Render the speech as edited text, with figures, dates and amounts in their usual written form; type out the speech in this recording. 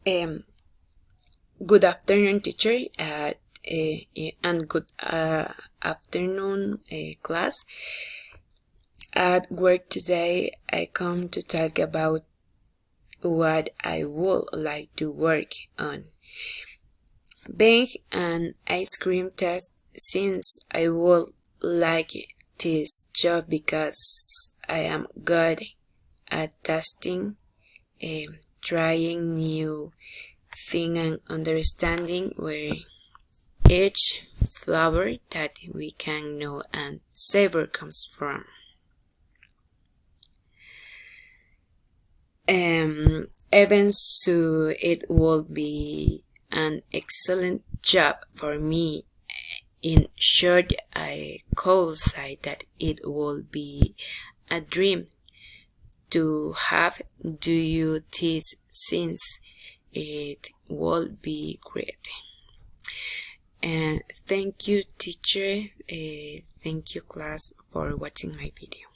Um, Good afternoon, teacher, and good afternoon, class. At work today, I come to talk about what I would like to work on. Being an ice cream test, since I would like this job because I am good at testing, trying new thing and understanding where each flavor that we can know and savor comes from. Even so, it will be an excellent job for me. In short, I could say that it will be a dream to have do you this, since it will be great. And thank you, teacher. Thank you, class, for watching my video.